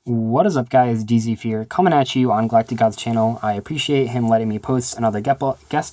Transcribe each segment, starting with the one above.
What is up, guys? Dzeeff here, coming at you on GalacticGod's channel. I appreciate him letting me post another guest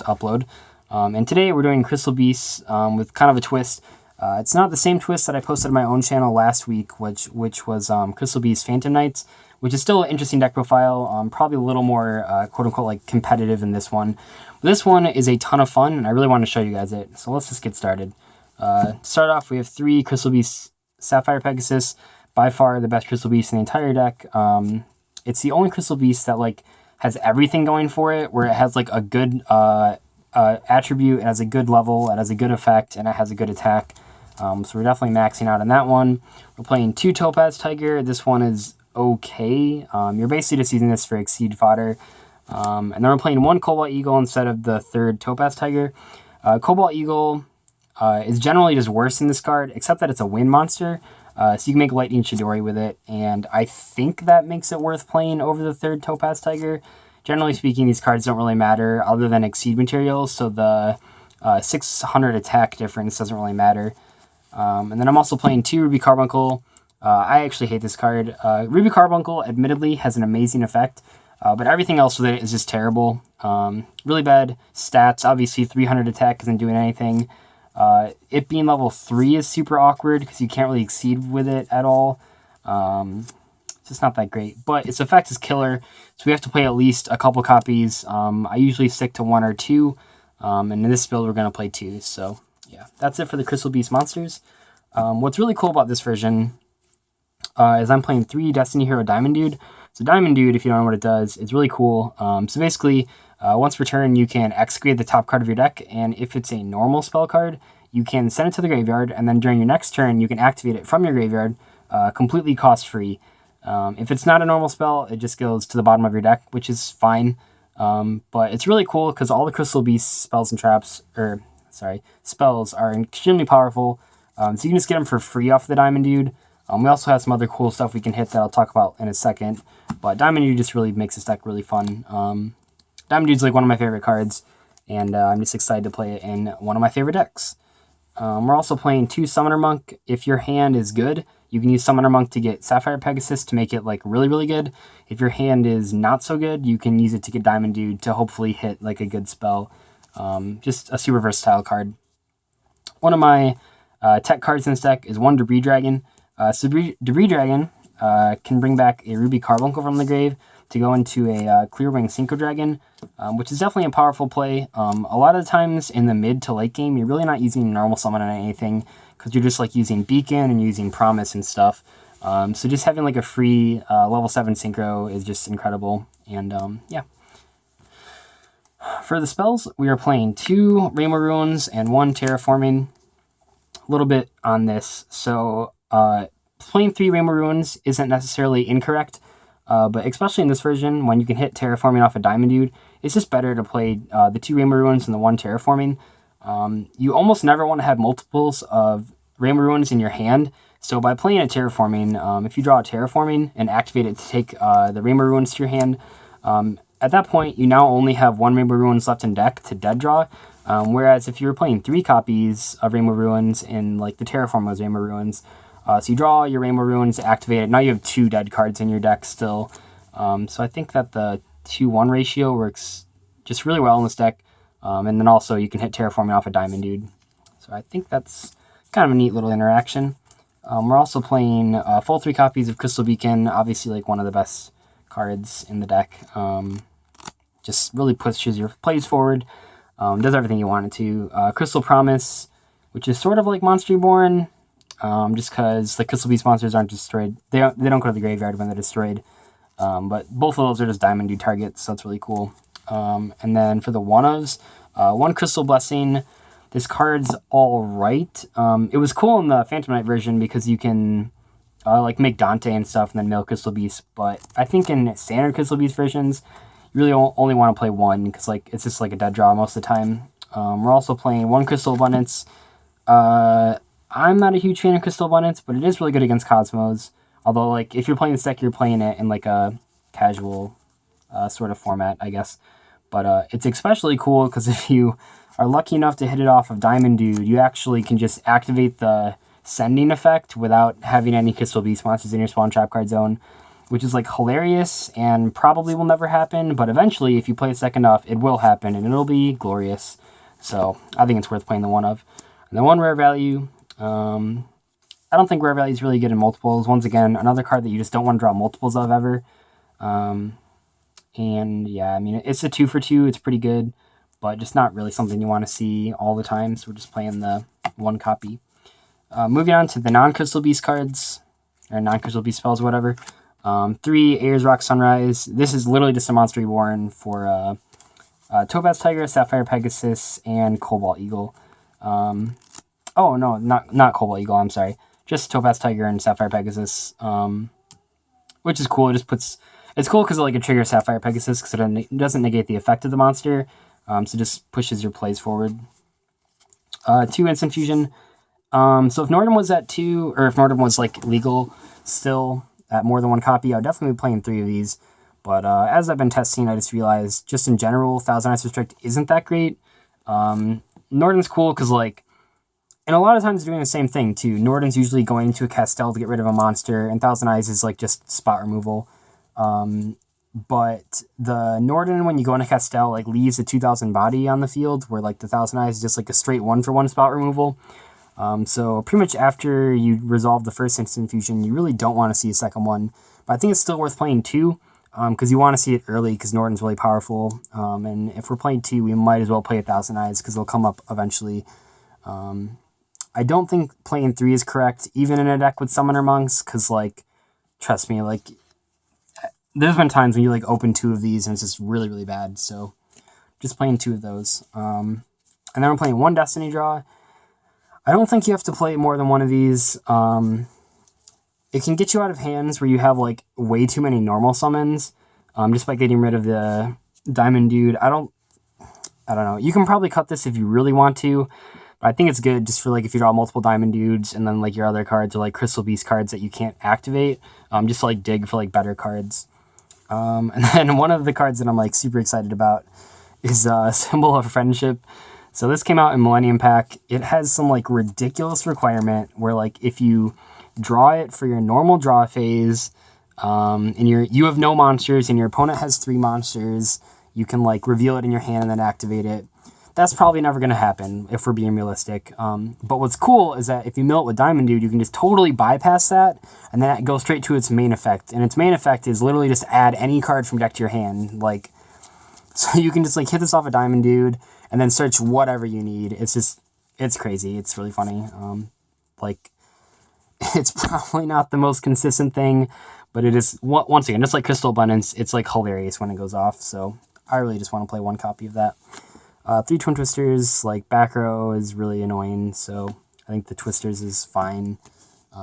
upload. And today we're doing Crystal Beasts with kind of a twist. It's not the same twist that I posted on my own channel last week, which was Crystal Beasts Phantom Knights, which is still an interesting deck profile, probably a little more quote-unquote like competitive than this one. But this one is a ton of fun, and I really want to show you guys it. So let's just get started. To start off, we have 3 Crystal Beasts Sapphire Pegasus. By far the best Crystal Beast in the entire deck. It's the only Crystal Beast that like has everything going for it, where it has like a good attribute, it has a good level, it has a good effect, and it has a good attack. So we're definitely maxing out on that one. We're playing 2 Topaz Tiger. This one is okay. You're basically just using this for Exceed fodder. And then we're playing 1 Cobalt Eagle instead of the 3rd Topaz Tiger. Cobalt Eagle is generally just worse in this card, except that it's a wind monster. So you can make Lightning Chidori with it, and I think that makes it worth playing over the 3rd Topaz Tiger. Generally speaking, these cards don't really matter other than Exceed materials, so the 600 attack difference doesn't really matter. And then I'm also playing 2 Ruby Carbuncle. I actually hate this card. Ruby Carbuncle, admittedly, has an amazing effect, but everything else with it is just terrible. Really bad stats. Obviously, 300 attack isn't doing anything. It being level 3 is super awkward because you can't really exceed with it at all. It's just not that great. But its effect is killer, so we have to play at least a couple copies. I usually stick to 1 or 2, and in this build we're going to play 2. So yeah, that's it for the Crystal Beast monsters. What's really cool about this version is I'm playing 3 Destiny Hero Diamond Dude. So Diamond Dude, if you don't know what it does, it's really cool. So basically, once per turn, you can excavate the top card of your deck, and if it's a normal spell card, you can send it to the graveyard, and then during your next turn, you can activate it from your graveyard, completely cost-free. If it's not a normal spell, it just goes to the bottom of your deck, which is fine. But it's really cool because all the Crystal Beast spells and traps, spells are extremely powerful. So you can just get them for free off the Diamond Dude. We also have some other cool stuff we can hit that I'll talk about in a second. But Diamond Dude just really makes this deck really fun. Diamond Dude's like one of my favorite cards, and I'm just excited to play it in one of my favorite decks. We're also playing 2 Summoner Monk. If your hand is good, you can use Summoner Monk to get Sapphire Pegasus to make it like really, really good. If your hand is not so good, you can use it to get Diamond Dude to hopefully hit like a good spell. Just a super versatile card. One of my tech cards in this deck is 1 Debris Dragon. So Debris Dragon can bring back a Ruby Carbuncle from the grave to go into a Clearwing Synchro Dragon, which is definitely a powerful play. A lot of the times in the mid to late game, you're really not using normal summon on anything because you're just like using Beacon and using Promise and stuff. So just having like a free level 7 Synchro is just incredible. And yeah. For the spells, we are playing 2 Rainbow Ruins and 1 Terraforming. A little bit on this. So playing 3 Rainbow Ruins isn't necessarily incorrect. But especially in this version, when you can hit Terraforming off a Diamond Dude, it's just better to play the 2 Rainbow Ruins and the 1 Terraforming. You almost never want to have multiples of Rainbow Ruins in your hand, so by playing a Terraforming, if you draw a Terraforming and activate it to take the Rainbow Ruins to your hand, at that point you now only have 1 Rainbow Ruins left in deck to dead draw, whereas if you were playing 3 copies of Rainbow Ruins and like the Terraform was Rainbow Ruins, so you draw your Rainbow Ruins, activate it. Now you have 2 dead cards in your deck still. So I think that the 2-1 ratio works just really well in this deck. And then also you can hit Terraforming off a Diamond Dude. So I think that's kind of a neat little interaction. We're also playing full 3 copies of Crystal Beacon. Obviously like one of the best cards in the deck. Just really pushes your plays forward. Does everything you want it to. Crystal Promise, which is sort of like Monster Reborn. Just because the Crystal Beast monsters aren't destroyed. They don't go to the graveyard when they're destroyed. But both of those are just Diamond Dude targets, so that's really cool. And then for the one-ofs, 1 Crystal Blessing. This card's alright. It was cool in the Phantom Knight version because you can like make Dante and stuff and then mill Crystal Beast. But I think in standard Crystal Beast versions, you really only want to play 1 because like it's just like a dead draw most of the time. We're also playing 1 Crystal Abundance. I'm not a huge fan of Crystal Abundance, but it is really good against Cosmos. Although, like, if you're playing this deck, you're playing it in, like, a casual sort of format, I guess. But it's especially cool because if you are lucky enough to hit it off of Diamond Dude, you actually can just activate the sending effect without having any Crystal Beast monsters in your spawn trap card zone. which is like hilarious and probably will never happen, but eventually if you play it second off, it will happen and it'll be glorious. So I think it's worth playing the one of. And then one rare value. I don't think rare value is really good in multiples. Once again, another card that you just don't want to draw multiples of ever. And yeah, I mean, it's a 2 for 2. It's pretty good, but just not really something you want to see all the time. So we're just playing the one copy. Moving on to the non-Crystal Beast cards, or non-Crystal Beast spells, or whatever. 3 Ayers Rock Sunrise. This is literally just a monster reborn for Topaz Tiger, Sapphire Pegasus, and Cobalt Eagle. Oh no, not Cobalt Eagle. I'm sorry, just Topaz Tiger and Sapphire Pegasus. Which is cool. It just puts. It's cool because it like a trigger Sapphire Pegasus because it doesn't negate the effect of the monster. So it just pushes your plays forward. 2 Instant Fusion. So if Nordum was at 2, or if Nordum was like legal still at more than 1 copy, I would definitely be playing 3 of these. But as I've been testing, I just realized, just in general, Thousand Eyes Restrict isn't that great. Nordum's cool because, like, and a lot of times doing the same thing, too. Nordum's usually going to a Castell to get rid of a monster, and Thousand Eyes is, like, just spot removal. But the Norden, when you go into Castell, like, leaves a 2,000 body on the field, where, like, the Thousand Eyes is just, like, a straight 1-for-1 spot removal. So pretty much after you resolve the first Instant Fusion, you really don't want to see a second one. But I think it's still worth playing 2, because you want to see it early, because Norden's really powerful. And if we're playing 2, we might as well play 1,000 Eyes, because they'll come up eventually. I don't think playing 3 is correct, even in a deck with Summoner Monks, because, like, trust me, like, there's been times when you, like, open 2 of these, and it's just really, really bad. So just playing 2 of those. And then we're playing 1 Destiny Draw. I don't think you have to play more than 1 of these. It can get you out of hands where you have, like, way too many normal summons, just by getting rid of the Diamond Dude. I don't know. You can probably cut this if you really want to, but I think it's good just for, like, if you draw multiple Diamond Dudes, and then, like, your other cards are, like, Crystal Beast cards that you can't activate, just to, like, dig for, like, better cards. And then one of the cards that I'm, like, super excited about is Symbol of Friendship. So this came out in Millennium Pack. It has some, like, ridiculous requirement where, like, if you draw it for your normal draw phase, and you have no monsters, and your opponent has 3 monsters, you can, like, reveal it in your hand and then activate it. That's probably never going to happen, if we're being realistic. But what's cool is that if you mill it with Diamond Dude, you can just totally bypass that, and then go straight to its main effect. And its main effect is literally just add any card from deck to your hand. Like, so you can just, like, hit this off a Diamond Dude, and then search whatever you need. It's crazy. It's really funny. Like, it's probably not the most consistent thing, but it is, once again, just like Crystal Abundance, it's, like, hilarious when it goes off. So I really just want to play 1 copy of that. 3 Twin Twisters, like, back row is really annoying, so I think the Twisters is fine.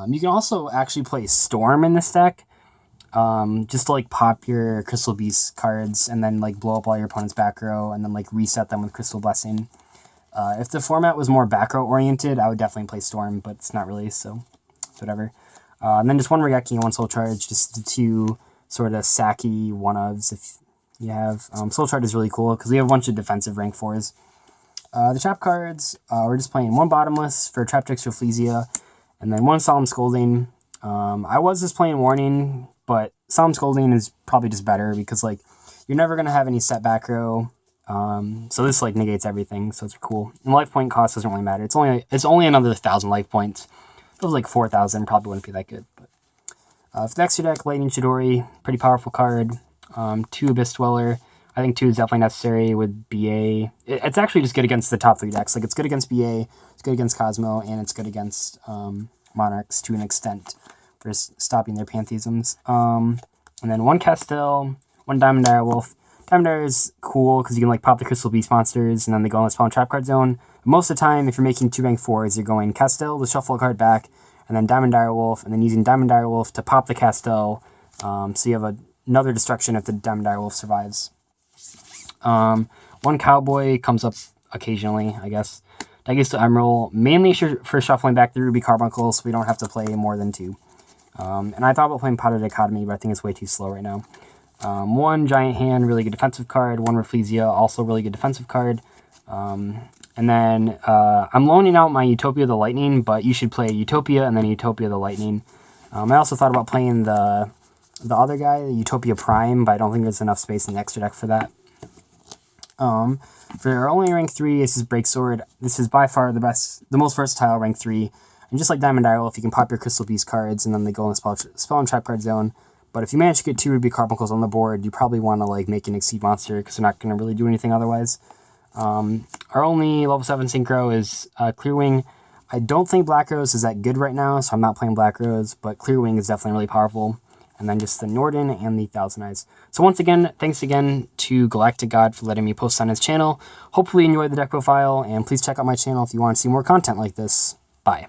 You can also actually play Storm in this deck, just to, like, pop your Crystal Beast cards and then, like, blow up all your opponent's back row and then, like, reset them with Crystal Blessing. If the format was more back row oriented, I would definitely play Storm, but it's not really, so it's whatever. And then just 1 Regeki and 1 Soul Charge, just the 2 sort of sacky one-ofs if you have. Soul Charge is really cool because we have a bunch of defensive rank 4s. The trap cards, we're just playing 1 Bottomless for Trap Tricks or Fleesia, and then 1 Solemn Scolding. I was just playing Warning, but Solemn Scolding is probably just better because, like, you're never going to have any set back row. So this, like, negates everything, so it's cool. And life point cost doesn't really matter. It's only another 1,000 life points. If it was like 4,000, probably wouldn't be that good. But for the extra deck, Lightning Chidori, pretty powerful card. 2 Abyss Dweller. I think 2 is definitely necessary with BA. It's actually just good against the top 3 decks. Like, it's good against BA, it's good against Cosmo, and it's good against Monarchs to an extent for stopping their Pantheisms. And then 1 Castell, 1 Diamond Direwolf. Diamond Dire is cool because you can, like, pop the Crystal Beast monsters and then they go in the Spell and Trap card zone. But most of the time, if you're making 2 rank 4s, you're going Castell to shuffle a card back, and then Diamond Direwolf, and then using Diamond Direwolf to pop the Castell. So you have another destruction if the Diamond Direwolf survives. 1 Cowboy comes up occasionally, I guess. Daigusto Emerald, mainly for shuffling back the Ruby Carbuncle, so we don't have to play more than 2. And I thought about playing Pot of Dichotomy, but I think it's way too slow right now. 1 Giant Hand, really good defensive card. 1 Rafflesia, also really good defensive card. And then I'm loaning out my Utopia the Lightning, but you should play Utopia and then Utopia the Lightning. I also thought about playing the the other guy, the Utopia Prime, but I don't think there's enough space in the extra deck for that. For our only rank 3, this is Breaksword. This is by far the most versatile rank 3. And just like Diamond Idol, if you can pop your Crystal Beast cards and then they go in the spell and trap card zone. But if you manage to get 2 Ruby Carbuncles on the board, you probably want to like make an Exceed monster because they're not going to really do anything otherwise. Our only level 7 Synchro is Clearwing. I don't think Black Rose is that good right now, so I'm not playing Black Rose, but Clearwing is definitely really powerful. And then just the Norden and the Thousand Eyes. So once again, thanks again to GalacticGod for letting me post on his channel. Hopefully you enjoyed the deck profile, and please check out my channel if you want to see more content like this. Bye.